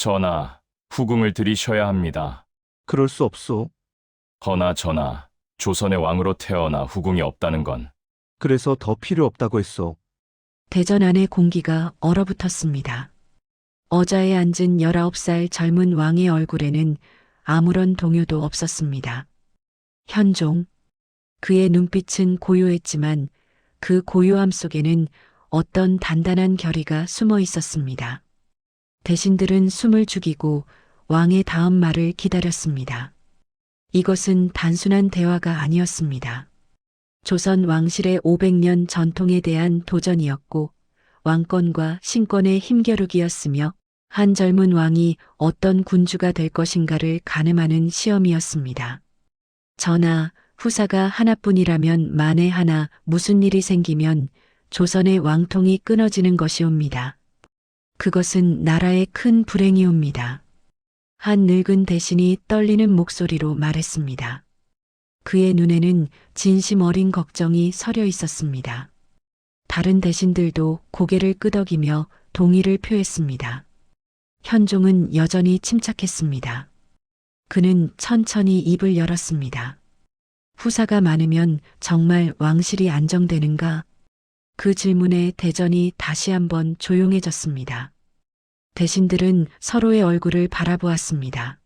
전하, 후궁을 들이셔야 합니다. 그럴 수 없소. 허나 전하, 조선의 왕으로 태어나 후궁이 없다는 건 그래서 더 필요 없다고 했소. 대전 안의 공기가 얼어붙었습니다. 어자에 앉은 19살 젊은 왕의 얼굴에는 아무런 동요도 없었습니다. 현종. 그의 눈빛은 고요했지만 그 고요함 속에는 어떤 단단한 결의가 숨어 있었습니다. 대신들은 숨을 죽이고 왕의 다음 말을 기다렸습니다. 이것은 단순한 대화가 아니었습니다. 조선 왕실의 500년 전통에 대한 도전이었고 왕권과 신권의 힘겨루기였으며 한 젊은 왕이 어떤 군주가 될 것인가를 가늠하는 시험이었습니다. 전하, 후사가 하나뿐이라면 만에 하나 무슨 일이 생기면 조선의 왕통이 끊어지는 것이옵니다. 그것은 나라의 큰 불행이옵니다. 한 늙은 대신이 떨리는 목소리로 말했습니다. 그의 눈에는 진심 어린 걱정이 서려 있었습니다. 다른 대신들도 고개를 끄덕이며 동의를 표했습니다. 현종은 여전히 침착했습니다. 그는 천천히 입을 열었습니다. 후사가 많으면 정말 왕실이 안정되는가? 그 질문에 대전이 다시 한번 조용해졌습니다. 대신들은 서로의 얼굴을 바라보았습니다.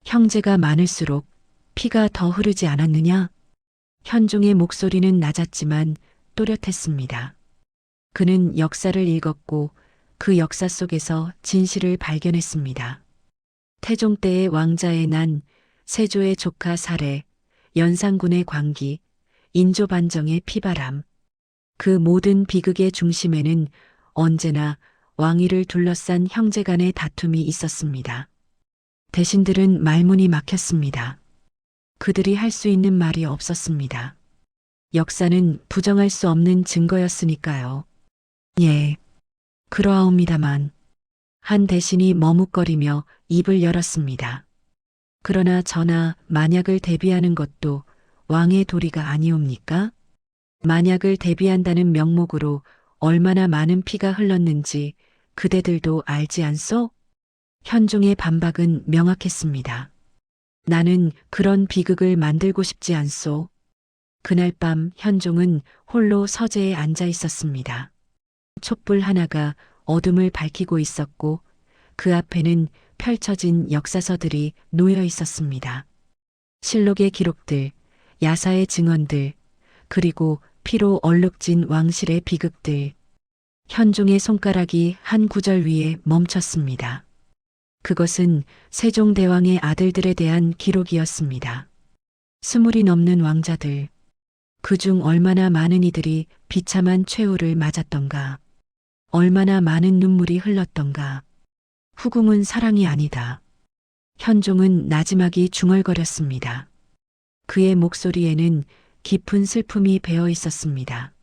형제가 많을수록 피가 더 흐르지 않았느냐? 현종의 목소리는 낮았지만 또렷했습니다. 그는 역사를 읽었고 그 역사 속에서 진실을 발견했습니다. 태종 때의 왕자의 난, 세조의 조카 살해, 연산군의 광기, 인조반정의 피바람. 그 모든 비극의 중심에는 언제나 왕위를 둘러싼 형제 간의 다툼이 있었습니다. 대신들은 말문이 막혔습니다. 그들이 할 수 있는 말이 없었습니다. 역사는 부정할 수 없는 증거였으니까요. 예, 그러하옵니다만. 한 대신이 머뭇거리며 입을 열었습니다. 그러나 전하, 만약을 대비하는 것도 왕의 도리가 아니옵니까? 만약을 대비한다는 명목으로 얼마나 많은 피가 흘렀는지 그대들도 알지 않소? 현종의 반박은 명확했습니다. 나는 그런 비극을 만들고 싶지 않소. 그날 밤 현종은 홀로 서재에 앉아 있었습니다. 촛불 하나가 어둠을 밝히고 있었고 그 앞에는 펼쳐진 역사서들이 놓여 있었습니다. 실록의 기록들, 야사의 증언들, 그리고 피로 얼룩진 왕실의 비극들. 현종의 손가락이 한 구절 위에 멈췄습니다. 그것은 세종대왕의 아들들에 대한 기록이었습니다. 20이 넘는 왕자들. 그중 얼마나 많은 이들이 비참한 최후를 맞았던가. 얼마나 많은 눈물이 흘렀던가. 후궁은 사랑이 아니다. 현종은 나지막이 중얼거렸습니다. 그의 목소리에는 깊은 슬픔이 배어 있었습니다.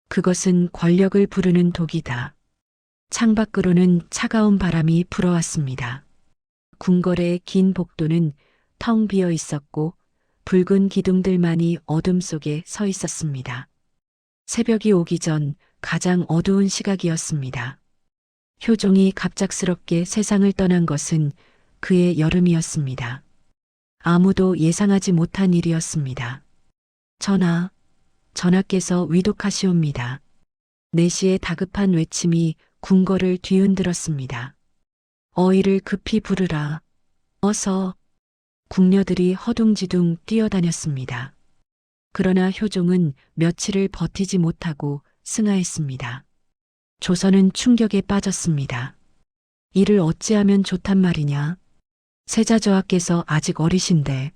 그것은 권력을 부르는 독이다. 창밖으로는 차가운 바람이 불어왔습니다. 궁궐의 긴 복도는 텅 비어 있었고 붉은 기둥들만이 어둠 속에 서 있었습니다. 새벽이 오기 전 가장 어두운 시각이었습니다. 효종이 갑작스럽게 세상을 떠난 것은 그의 여름이었습니다. 아무도 예상하지 못한 일이었습니다. 전하, 전하께서 위독하시옵니다. 4시의 다급한 외침이 궁궐을 뒤흔들었습니다. 어이를 급히 부르라. 어서. 궁녀들이 허둥지둥 뛰어다녔습니다. 그러나 효종은 며칠을 버티지 못하고 승하했습니다. 조선은 충격에 빠졌습니다. 이를 어찌하면 좋단 말이냐. 세자저하께서 아직 어리신데.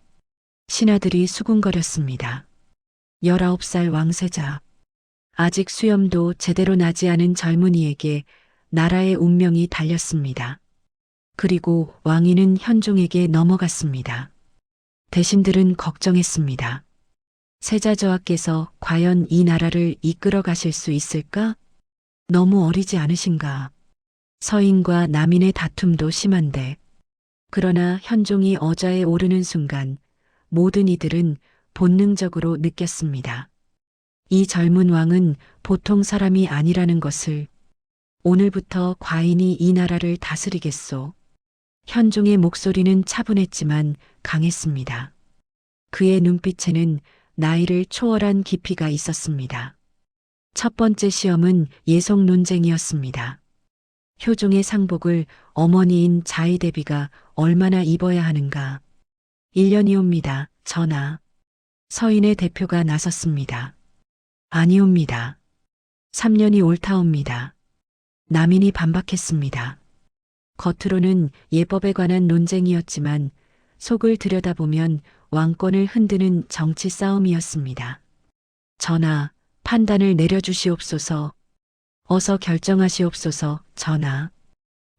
신하들이 수군거렸습니다. 19살 왕세자. 아직 수염도 제대로 나지 않은 젊은이에게 나라의 운명이 달렸습니다. 그리고 왕위는 현종에게 넘어갔습니다. 대신들은 걱정했습니다. 세자저하께서 과연 이 나라를 이끌어 가실 수 있을까? 너무 어리지 않으신가? 서인과 남인의 다툼도 심한데. 그러나 현종이 어자에 오르는 순간 모든 이들은 본능적으로 느꼈습니다. 이 젊은 왕은 보통 사람이 아니라는 것을. 오늘부터 과인이 이 나라를 다스리겠소. 현종의 목소리는 차분했지만 강했습니다. 그의 눈빛에는 나이를 초월한 깊이가 있었습니다. 첫 번째 시험은 예속 논쟁이었습니다. 효종의 상복을 어머니인 자의대비가 얼마나 입어야 하는가. 1년이옵니다, 전하. 서인의 대표가 나섰습니다. 아니옵니다. 3년이 옳다옵니다. 남인이 반박했습니다. 겉으로는 예법에 관한 논쟁이었지만 속을 들여다보면 왕권을 흔드는 정치 싸움이었습니다. 전하, 판단을 내려주시옵소서. 어서 결정하시옵소서, 전하.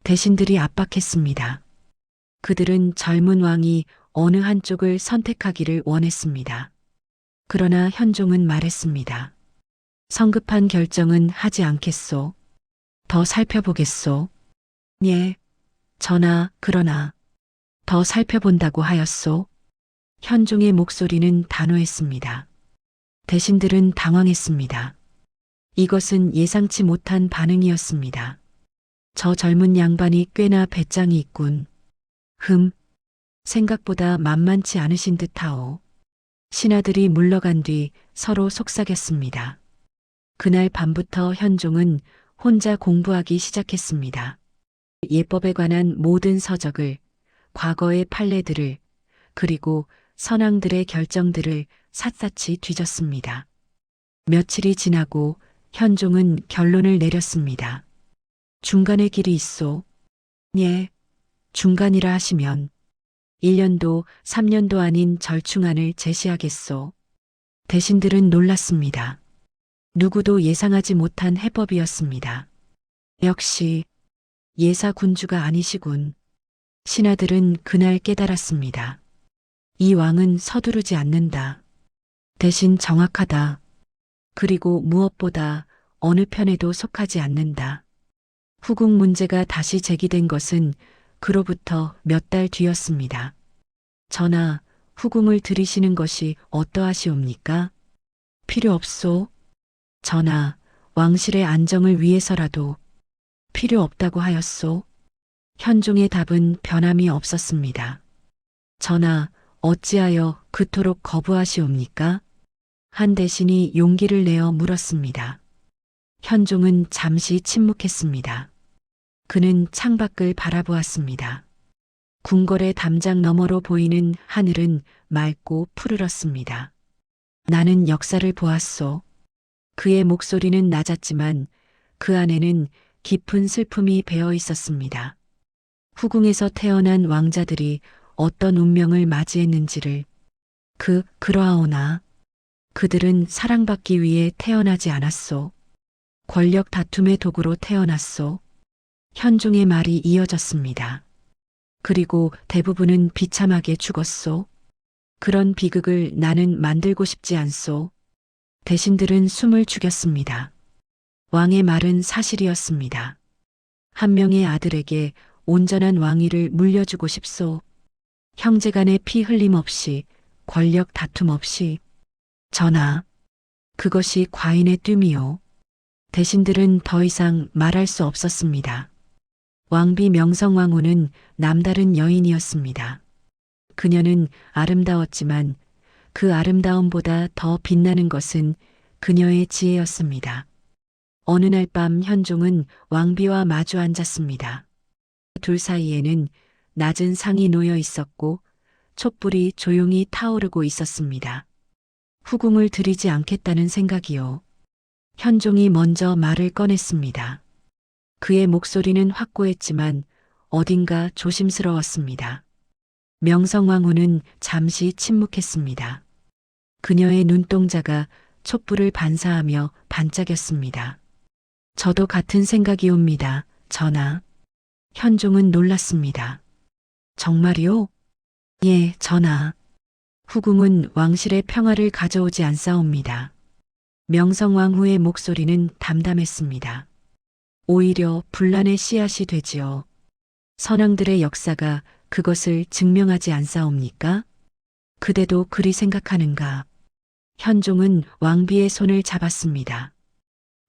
대신들이 압박했습니다. 그들은 젊은 왕이 어느 한쪽을 선택하기를 원했습니다. 그러나 현종은 말했습니다. 성급한 결정은 하지 않겠소. 더 살펴보겠소. 예, 전하, 그러나 더 살펴본다고 하였소. 현종의 목소리는 단호했습니다. 대신들은 당황했습니다. 이것은 예상치 못한 반응이었습니다. 저 젊은 양반이 꽤나 배짱이 있군. 생각보다 만만치 않으신 듯하오. 신하들이 물러간 뒤 서로 속삭였습니다. 그날 밤부터 현종은 혼자 공부하기 시작했습니다. 예법에 관한 모든 서적을, 과거의 판례들을, 그리고 선왕들의 결정들을 샅샅이 뒤졌습니다. 며칠이 지나고 현종은 결론을 내렸습니다. 중간의 길이 있소. 예, 중간이라 하시면 1년도 3년도 아닌 절충안을 제시하겠소. 대신들은 놀랐습니다. 누구도 예상하지 못한 해법이었습니다. 역시 예사 군주가 아니시군. 신하들은 그날 깨달았습니다. 이 왕은 서두르지 않는다. 대신 정확하다. 그리고 무엇보다 어느 편에도 속하지 않는다. 후궁 문제가 다시 제기된 것은 그로부터 몇 달 뒤였습니다. 전하, 후궁을 들이시는 것이 어떠하시옵니까? 필요 없소. 전하, 왕실의 안정을 위해서라도 필요 없다고 하였소. 현종의 답은 변함이 없었습니다. 전하, 어찌하여 그토록 거부하시옵니까? 한 대신이 용기를 내어 물었습니다. 현종은 잠시 침묵했습니다. 그는 창밖을 바라보았습니다. 궁궐의 담장 너머로 보이는 하늘은 맑고 푸르렀습니다. 나는 역사를 보았소. 그의 목소리는 낮았지만 그 안에는 깊은 슬픔이 배어 있었습니다. 후궁에서 태어난 왕자들이 어떤 운명을 맞이했는지를 그러하오나 그들은 사랑받기 위해 태어나지 않았소. 권력 다툼의 도구로 태어났소. 현종의 말이 이어졌습니다. 그리고 대부분은 비참하게 죽었소. 그런 비극을 나는 만들고 싶지 않소. 대신들은 숨을 죽였습니다. 왕의 말은 사실이었습니다. 한 명의 아들에게 온전한 왕위를 물려주고 싶소. 형제간의 피 흘림 없이, 권력 다툼 없이. 전하, 그것이 과인의 뜸이요. 대신들은 더 이상 말할 수 없었습니다. 왕비 명성왕후는 남다른 여인이었습니다. 그녀는 아름다웠지만 그 아름다움보다 더 빛나는 것은 그녀의 지혜였습니다. 어느 날 밤 현종은 왕비와 마주 앉았습니다. 둘 사이에는 낮은 상이 놓여 있었고 촛불이 조용히 타오르고 있었습니다. 후궁을 들이지 않겠다는 생각이요. 현종이 먼저 말을 꺼냈습니다. 그의 목소리는 확고했지만 어딘가 조심스러웠습니다. 명성왕후는 잠시 침묵했습니다. 그녀의 눈동자가 촛불을 반사하며 반짝였습니다. 저도 같은 생각이옵니다, 전하. 현종은 놀랐습니다. 정말이요? 예, 전하. 후궁은 왕실의 평화를 가져오지 않사옵니다. 명성왕후의 목소리는 담담했습니다. 오히려 분란의 씨앗이 되지요. 선왕들의 역사가 그것을 증명하지 않사옵니까? 그대도 그리 생각하는가? 현종은 왕비의 손을 잡았습니다.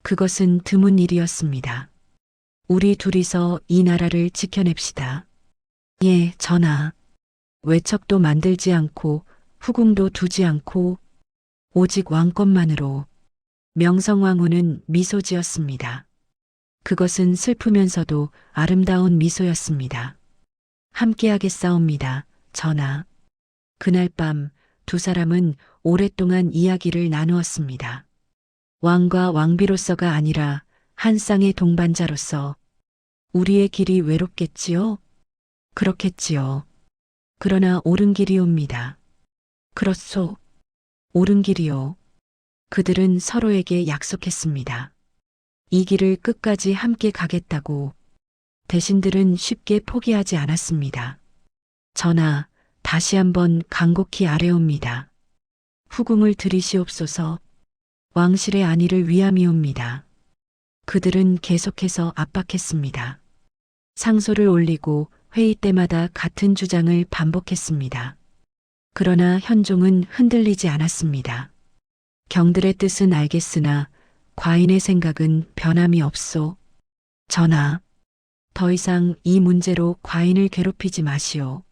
그것은 드문 일이었습니다. 우리 둘이서 이 나라를 지켜냅시다. 예, 전하. 외척도 만들지 않고 후궁도 두지 않고 오직 왕권만으로. 명성황후는 미소 지었습니다. 그것은 슬프면서도 아름다운 미소였습니다. 함께하겠사옵니다, 전하. 그날 밤 두 사람은 오랫동안 이야기를 나누었습니다. 왕과 왕비로서가 아니라 한 쌍의 동반자로서. 우리의 길이 외롭겠지요? 그렇겠지요. 그러나 옳은 길이옵니다. 그렇소. 옳은 길이요. 그들은 서로에게 약속했습니다. 이 길을 끝까지 함께 가겠다고. 대신들은 쉽게 포기하지 않았습니다. 전하, 다시 한번 간곡히 아뢰옵니다. 후궁을 들이시옵소서. 왕실의 안위를 위함이옵니다. 그들은 계속해서 압박했습니다. 상소를 올리고 회의 때마다 같은 주장을 반복했습니다. 그러나 현종은 흔들리지 않았습니다. 경들의 뜻은 알겠으나 과인의 생각은 변함이 없소. 전하, 더 이상 이 문제로 과인을 괴롭히지 마시오.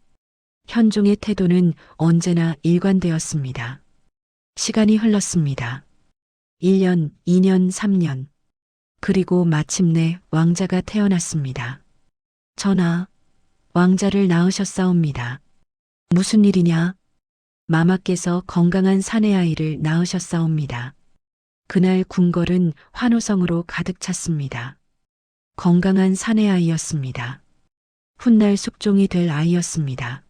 현종의 태도는 언제나 일관되었습니다. 시간이 흘렀습니다. 1년, 2년, 3년. 그리고 마침내 왕자가 태어났습니다. 전하, 왕자를 낳으셨사옵니다. 무슨 일이냐? 마마께서 건강한 사내아이를 낳으셨사옵니다. 그날 궁궐은 환호성으로 가득 찼습니다. 건강한 사내아이였습니다. 훗날 숙종이 될 아이였습니다.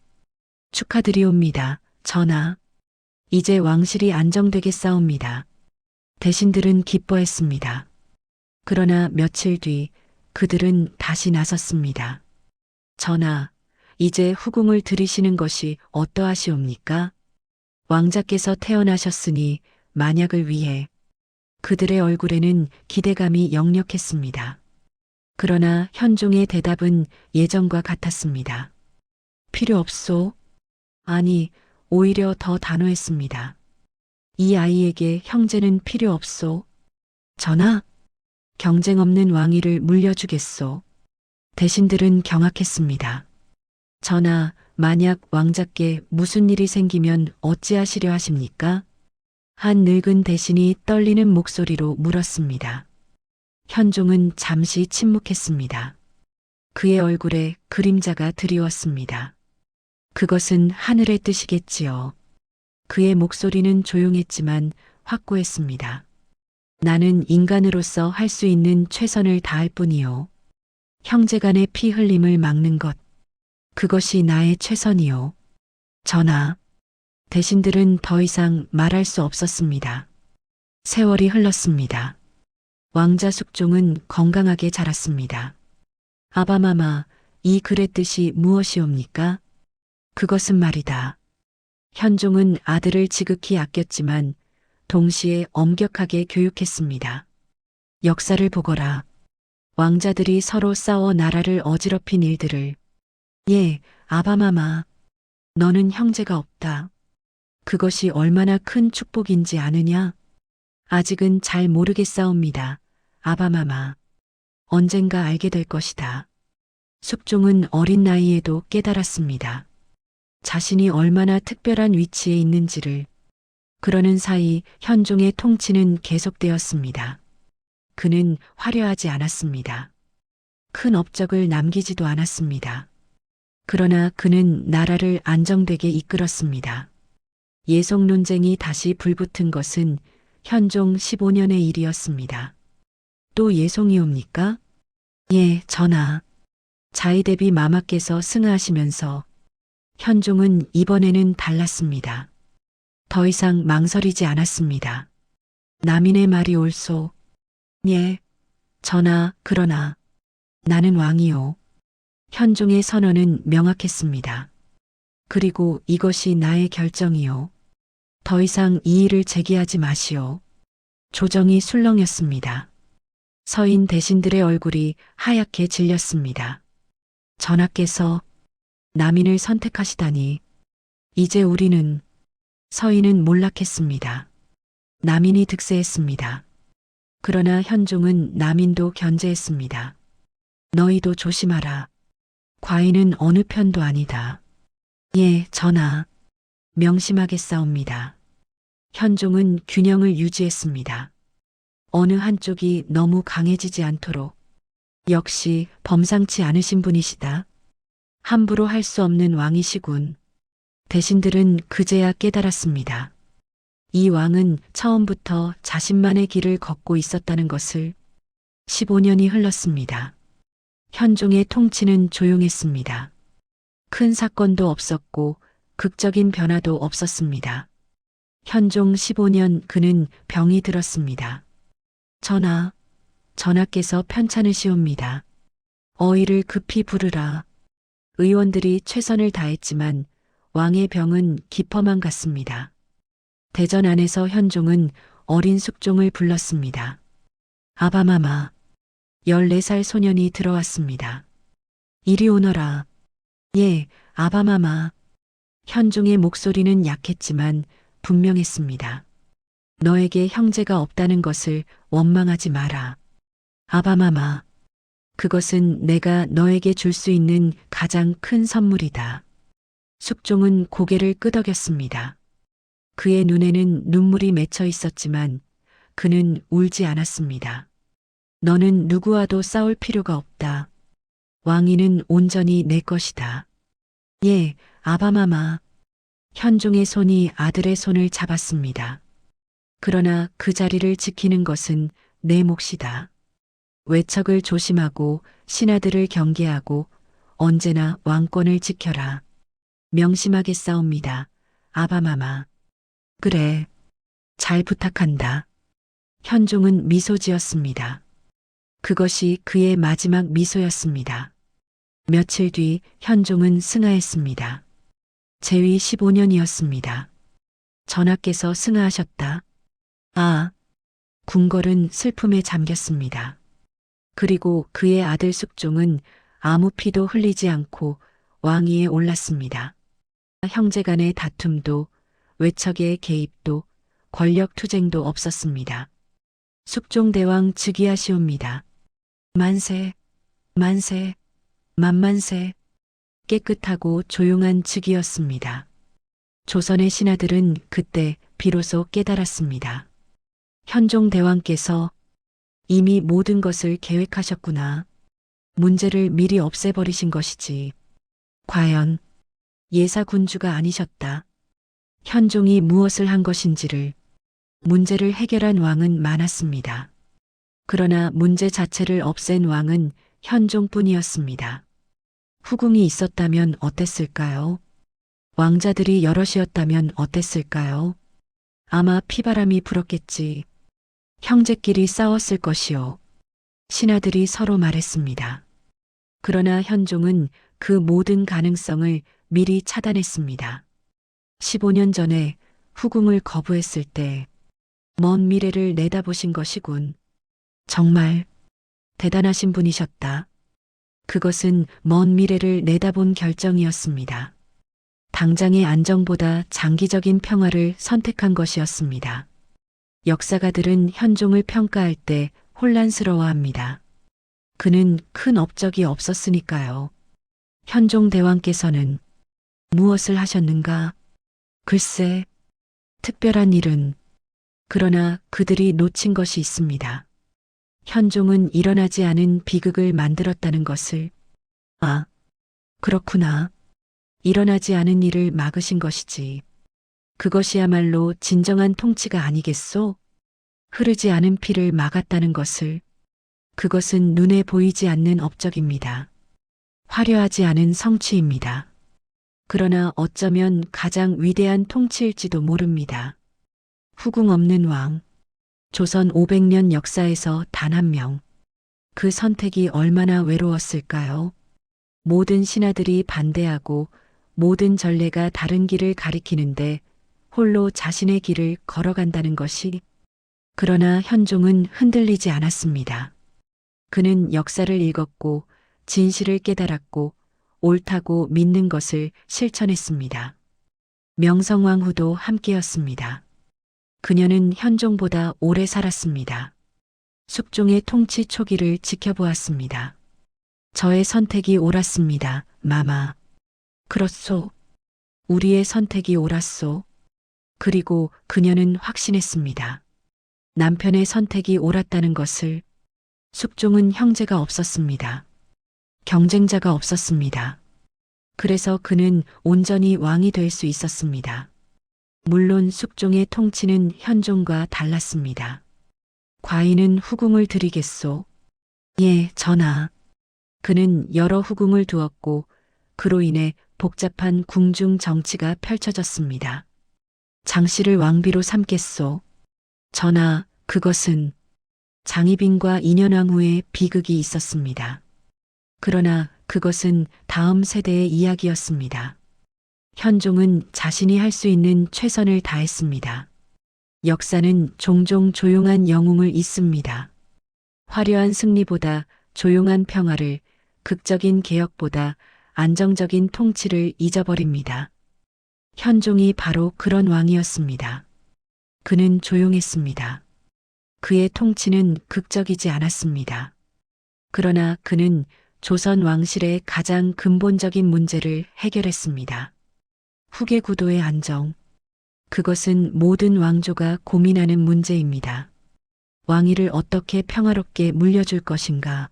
축하드리옵니다, 전하. 이제 왕실이 안정되겠사옵니다. 대신들은 기뻐했습니다. 그러나 며칠 뒤 그들은 다시 나섰습니다. 전하, 이제 후궁을 들이시는 것이 어떠하시옵니까? 왕자께서 태어나셨으니 만약을 위해. 그들의 얼굴에는 기대감이 역력했습니다. 그러나 현종의 대답은 예전과 같았습니다. 필요 없소. 아니, 오히려 더 단호했습니다. 이 아이에게 형제는 필요 없소. 전하, 경쟁 없는 왕위를 물려주겠소. 대신들은 경악했습니다. 전하, 만약 왕자께 무슨 일이 생기면 어찌하시려 하십니까? 한 늙은 대신이 떨리는 목소리로 물었습니다. 현종은 잠시 침묵했습니다. 그의 얼굴에 그림자가 드리웠습니다. 그것은 하늘의 뜻이겠지요. 그의 목소리는 조용했지만 확고했습니다. 나는 인간으로서 할 수 있는 최선을 다할 뿐이요. 형제간의 피 흘림을 막는 것. 그것이 나의 최선이요. 전하, 대신들은 더 이상 말할 수 없었습니다. 세월이 흘렀습니다. 왕자 숙종은 건강하게 자랐습니다. 아바마마, 이 글의 뜻이 무엇이옵니까? 그것은 말이다. 현종은 아들을 지극히 아꼈지만 동시에 엄격하게 교육했습니다. 역사를 보거라. 왕자들이 서로 싸워 나라를 어지럽힌 일들을. 예, 아바마마. 너는 형제가 없다. 그것이 얼마나 큰 축복인지 아느냐? 아직은 잘 모르겠사옵니다. 아바마마. 언젠가 알게 될 것이다. 숙종은 어린 나이에도 깨달았습니다. 자신이 얼마나 특별한 위치에 있는지를. 그러는 사이 현종의 통치는 계속되었습니다. 그는 화려하지 않았습니다. 큰 업적을 남기지도 않았습니다. 그러나 그는 나라를 안정되게 이끌었습니다. 예속 논쟁이 다시 불붙은 것은 현종 15년의 일이었습니다. 또 예송이옵니까? 예, 전하. 자의대비 마마께서 승하하시면서 현종은 이번에는 달랐습니다. 더 이상 망설이지 않았습니다. 남인의 말이 옳소. 예, 전하, 그러나 나는 왕이요. 현종의 선언은 명확했습니다. 그리고 이것이 나의 결정이요. 더 이상 이 일을 제기하지 마시오. 조정이 술렁였습니다. 서인 대신들의 얼굴이 하얗게 질렸습니다. 전하께서 남인을 선택하시다니. 이제 우리는. 서인은 몰락했습니다. 남인이 득세했습니다. 그러나 현종은 남인도 견제했습니다. 너희도 조심하라. 과인은 어느 편도 아니다. 예, 전하. 명심하겠사옵니다. 현종은 균형을 유지했습니다. 어느 한쪽이 너무 강해지지 않도록. 역시 범상치 않으신 분이시다. 함부로 할 수 없는 왕이시군. 대신들은 그제야 깨달았습니다. 이 왕은 처음부터 자신만의 길을 걷고 있었다는 것을. 15년이 흘렀습니다. 현종의 통치는 조용했습니다. 큰 사건도 없었고 극적인 변화도 없었습니다. 현종 15년 그는 병이 들었습니다. 전하, 전하께서 편찮으시옵니다. 어의를 급히 부르라. 의원들이 최선을 다했지만 왕의 병은 깊어만 갔습니다. 대전 안에서 현종은 어린 숙종을 불렀습니다. 아바마마, 14살 소년이 들어왔습니다. 이리 오너라. 예, 아바마마. 현종의 목소리는 약했지만 분명했습니다. 너에게 형제가 없다는 것을 원망하지 마라. 아바마마, 그것은 내가 너에게 줄 수 있는 가장 큰 선물이다. 숙종은 고개를 끄덕였습니다. 그의 눈에는 눈물이 맺혀 있었지만 그는 울지 않았습니다. 너는 누구와도 싸울 필요가 없다. 왕위는 온전히 내 것이다. 예, 아바마마. 현종의 손이 아들의 손을 잡았습니다. 그러나 그 자리를 지키는 것은 내 몫이다. 외척을 조심하고 신하들을 경계하고 언제나 왕권을 지켜라. 명심하겠사옵니다. 아바마마. 그래. 잘 부탁한다. 현종은 미소 지었습니다. 그것이 그의 마지막 미소였습니다. 며칠 뒤 현종은 승하했습니다. 재위 15년이었습니다. 전하께서 승하하셨다. 아, 궁궐은 슬픔에 잠겼습니다. 그리고 그의 아들 숙종은 아무 피도 흘리지 않고 왕위에 올랐습니다. 형제 간의 다툼도 외척의 개입도 권력 투쟁도 없었습니다. 숙종대왕 즉위하시옵니다. 만세, 만세, 만만세. 깨끗하고 조용한 즉위였습니다. 조선의 신하들은 그때 비로소 깨달았습니다. 현종대왕께서 이미 모든 것을 계획하셨구나. 문제를 미리 없애버리신 것이지. 과연 예사군주가 아니셨다. 현종이 무엇을 한 것인지를, 문제를 해결한 왕은 많았습니다. 그러나 문제 자체를 없앤 왕은 현종뿐이었습니다. 후궁이 있었다면 어땠을까요? 왕자들이 여럿이었다면 어땠을까요? 아마 피바람이 불었겠지. 형제끼리 싸웠을 것이요. 신하들이 서로 말했습니다. 그러나 현종은 그 모든 가능성을 미리 차단했습니다. 15년 전에 후궁을 거부했을 때 먼 미래를 내다보신 것이군. 정말 대단하신 분이셨다. 그것은 먼 미래를 내다본 결정이었습니다. 당장의 안정보다 장기적인 평화를 선택한 것이었습니다. 역사가들은 현종을 평가할 때 혼란스러워합니다. 그는 큰 업적이 없었으니까요. 현종 대왕께서는 무엇을 하셨는가? 글쎄, 특별한 일은. 그러나 그들이 놓친 것이 있습니다. 현종은 일어나지 않은 비극을 만들었다는 것을. 아, 그렇구나. 일어나지 않은 일을 막으신 것이지. 그것이야말로 진정한 통치가 아니겠소? 흐르지 않은 피를 막았다는 것을. 그것은 눈에 보이지 않는 업적입니다. 화려하지 않은 성취입니다. 그러나 어쩌면 가장 위대한 통치일지도 모릅니다. 후궁 없는 왕. 조선 500년 역사에서 단 한 명. 그 선택이 얼마나 외로웠을까요? 모든 신하들이 반대하고 모든 전례가 다른 길을 가리키는데 홀로 자신의 길을 걸어간다는 것이. 그러나 현종은 흔들리지 않았습니다. 그는 역사를 읽었고 진실을 깨달았고 옳다고 믿는 것을 실천했습니다. 명성황후도 함께였습니다. 그녀는 현종보다 오래 살았습니다. 숙종의 통치 초기를 지켜보았습니다. 저의 선택이 옳았습니다, 마마. 그렇소. 우리의 선택이 옳았소. 그리고 그녀는 확신했습니다. 남편의 선택이 옳았다는 것을. 숙종은 형제가 없었습니다. 경쟁자가 없었습니다. 그래서 그는 온전히 왕이 될 수 있었습니다. 물론 숙종의 통치는 현종과 달랐습니다. 과인은 후궁을 드리겠소. 예, 전하. 그는 여러 후궁을 두었고 그로 인해 복잡한 궁중 정치가 펼쳐졌습니다. 장씨를 왕비로 삼겠소. 전하, 그것은 장희빈과 인현왕 후에 비극이 있었습니다. 그러나 그것은 다음 세대의 이야기였습니다. 현종은 자신이 할 수 있는 최선을 다했습니다. 역사는 종종 조용한 영웅을 잇습니다. 화려한 승리보다 조용한 평화를, 극적인 개혁보다 안정적인 통치를 잊어버립니다. 현종이 바로 그런 왕이었습니다. 그는 조용했습니다. 그의 통치는 극적이지 않았습니다. 그러나 그는 조선 왕실의 가장 근본적인 문제를 해결했습니다. 후계 구도의 안정. 그것은 모든 왕조가 고민하는 문제입니다. 왕위를 어떻게 평화롭게 물려줄 것인가?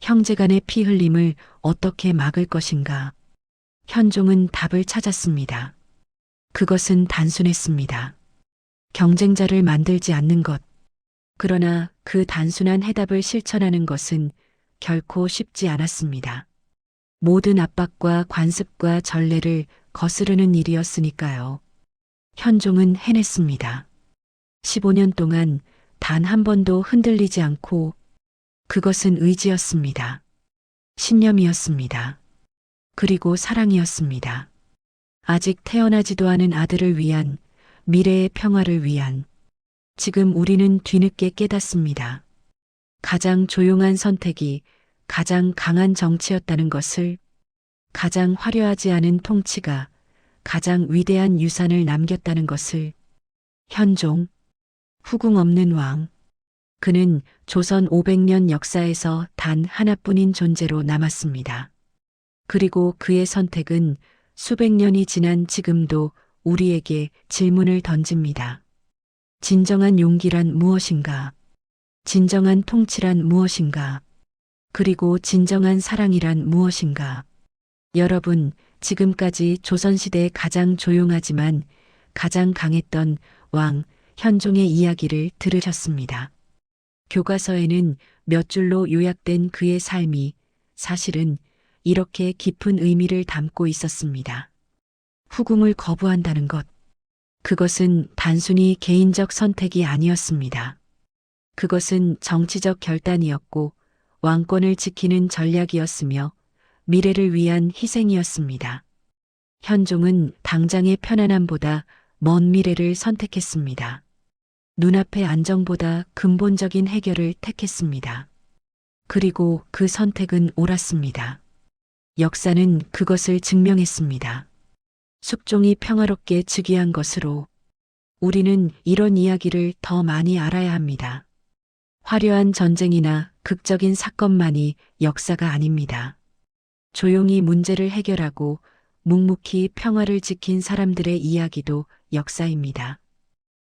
형제 간의 피 흘림을 어떻게 막을 것인가? 현종은 답을 찾았습니다. 그것은 단순했습니다. 경쟁자를 만들지 않는 것. 그러나 그 단순한 해답을 실천하는 것은 결코 쉽지 않았습니다. 모든 압박과 관습과 전례를 거스르는 일이었으니까요. 현종은 해냈습니다. 15년 동안 단 한 번도 흔들리지 않고 그것은 의지였습니다. 신념이었습니다. 그리고 사랑이었습니다. 아직 태어나지도 않은 아들을 위한, 미래의 평화를 위한. 지금 우리는 뒤늦게 깨닫습니다. 가장 조용한 선택이 가장 강한 정치였다는 것을, 가장 화려하지 않은 통치가 가장 위대한 유산을 남겼다는 것을. 현종, 후궁 없는 왕. 그는 조선 500년 역사에서 단 하나뿐인 존재로 남았습니다. 그리고 그의 선택은 수백 년이 지난 지금도 우리에게 질문을 던집니다. 진정한 용기란 무엇인가? 진정한 통치란 무엇인가? 그리고 진정한 사랑이란 무엇인가? 여러분, 지금까지 조선시대의 가장 조용하지만 가장 강했던 왕 현종의 이야기를 들으셨습니다. 교과서에는 몇 줄로 요약된 그의 삶이 사실은 이렇게 깊은 의미를 담고 있었습니다. 후궁을 거부한다는 것. 그것은 단순히 개인적 선택이 아니었습니다. 그것은 정치적 결단이었고 왕권을 지키는 전략이었으며 미래를 위한 희생이었습니다. 현종은 당장의 편안함보다 먼 미래를 선택했습니다. 눈앞의 안정보다 근본적인 해결을 택했습니다. 그리고 그 선택은 옳았습니다. 역사는 그것을 증명했습니다. 숙종이 평화롭게 즉위한 것으로 우리는 이런 이야기를 더 많이 알아야 합니다. 화려한 전쟁이나 극적인 사건만이 역사가 아닙니다. 조용히 문제를 해결하고 묵묵히 평화를 지킨 사람들의 이야기도 역사입니다.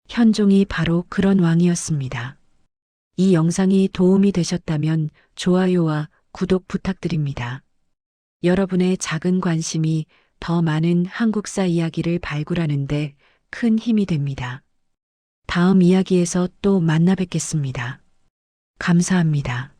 현종이 바로 그런 왕이었습니다. 이 영상이 도움이 되셨다면 좋아요와 구독 부탁드립니다. 여러분의 작은 관심이 더 많은 한국사 이야기를 발굴하는데 큰 힘이 됩니다. 다음 이야기에서 또 만나 뵙겠습니다. 감사합니다.